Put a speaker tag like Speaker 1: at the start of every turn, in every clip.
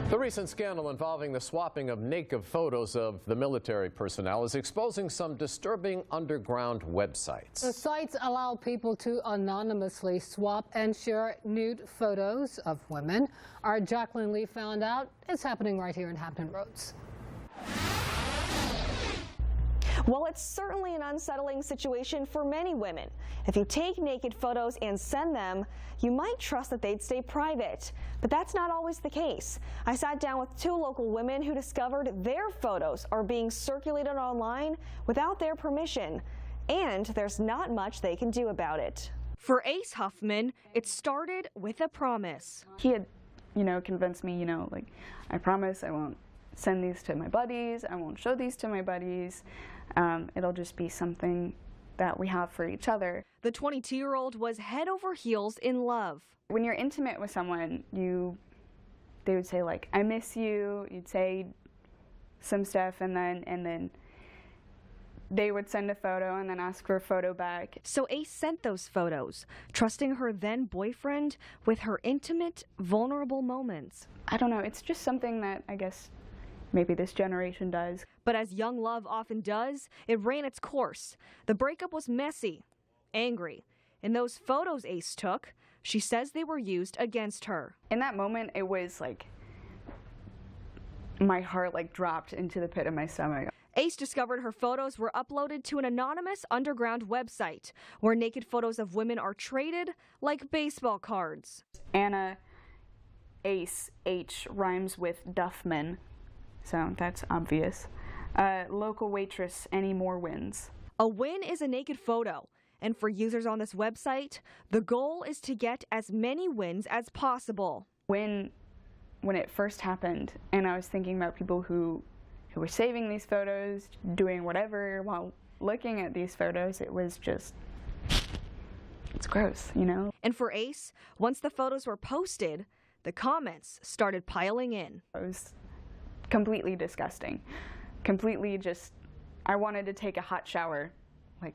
Speaker 1: The recent scandal involving the swapping of naked photos of the military personnel is exposing some disturbing underground websites.
Speaker 2: The sites allow people to anonymously swap and share nude photos of women. Our Jacqueline Lee found out it's happening right here in Hampton Roads.
Speaker 3: Well, it's certainly an unsettling situation for many women. If you take naked photos and send them, you might trust that they'd stay private. But that's not always the case. I sat down with two local women who discovered their photos are being circulated online without their permission. And there's not much they can do about it. For Ace Huffman, it started with a promise.
Speaker 4: He had, convinced me, like, I promise I won't send these to my buddies, I won't show these to my buddies. It'll just be something that we have for each other.
Speaker 3: The 22-year-old was head over heels in love.
Speaker 4: When you're intimate with someone, they would say, like, I miss you, you'd say some stuff, and then they would send a photo and then ask for a photo back.
Speaker 3: So Ace sent those photos, trusting her then boyfriend with her intimate, vulnerable moments.
Speaker 4: I don't know, it's just something that I guess maybe this generation does.
Speaker 3: But as young love often does, it ran its course. The breakup was messy, angry. In those photos Ace took, she says they were used against her.
Speaker 4: In that moment, it was like my heart dropped into the pit of my stomach.
Speaker 3: Ace discovered her photos were uploaded to an anonymous underground website where naked photos of women are traded like baseball cards.
Speaker 4: Anna, Ace, H rhymes with Duffman, so that's obvious. Local waitress, any more wins.
Speaker 3: A win is a naked photo, and for users on this website, the goal is to get as many wins as possible.
Speaker 4: When it first happened, and I was thinking about people who were saving these photos, doing whatever while looking at these photos, it was just, it's gross,
Speaker 3: And for Ace, once the photos were posted, the comments started piling in.
Speaker 4: It was completely disgusting. Completely just, I wanted to take a hot shower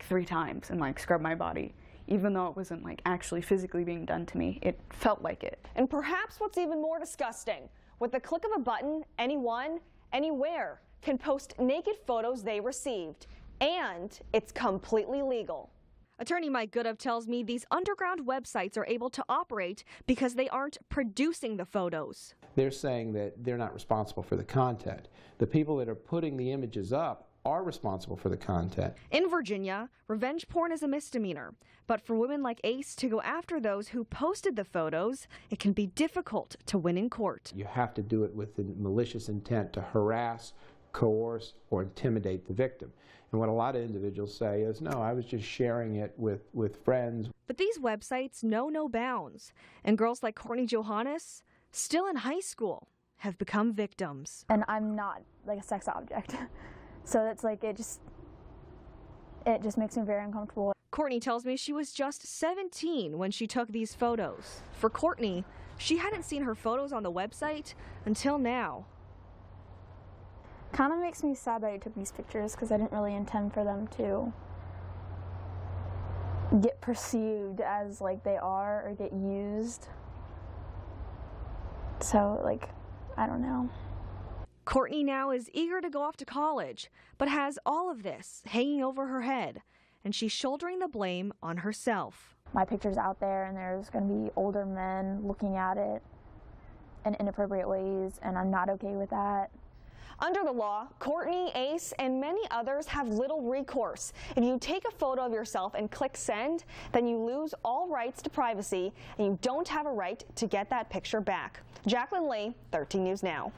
Speaker 4: 3 times and scrub my body. Even though it wasn't actually physically being done to me, it felt like it.
Speaker 3: And perhaps what's even more disgusting, with the click of a button, anyone, anywhere can post naked photos they received. And it's completely legal. Attorney Mike Goodove tells me these underground websites are able to operate because they aren't producing the photos.
Speaker 5: They're saying that they're not responsible for the content. The people that are putting the images up are responsible for the content.
Speaker 3: In Virginia, revenge porn is a misdemeanor. But for women like Ace to go after those who posted the photos, it can be difficult to win in court.
Speaker 5: You have to do it with the malicious intent to harass, coerce, or intimidate the victim. And what a lot of individuals say is, no, I was just sharing it with friends.
Speaker 3: But these websites know no bounds. And girls like Courtney Johannes, still in high school, have become victims.
Speaker 6: And I'm not a sex object. So it's it just makes me very uncomfortable.
Speaker 3: Courtney tells me she was just 17 when she took these photos. For Courtney, she hadn't seen her photos on the website until now.
Speaker 6: Kind of makes me sad that I took these pictures because I didn't really intend for them to get perceived as they are or get used. So I don't know.
Speaker 3: Courtney now is eager to go off to college, but has all of this hanging over her head, and she's shouldering the blame on herself.
Speaker 6: My picture's out there and there's going to be older men looking at it in inappropriate ways, and I'm not okay with that.
Speaker 3: Under the law, Courtney, Ace, and many others have little recourse. If you take a photo of yourself and click send, then you lose all rights to privacy, and you don't have a right to get that picture back. Jacqueline Lee, 13 News Now.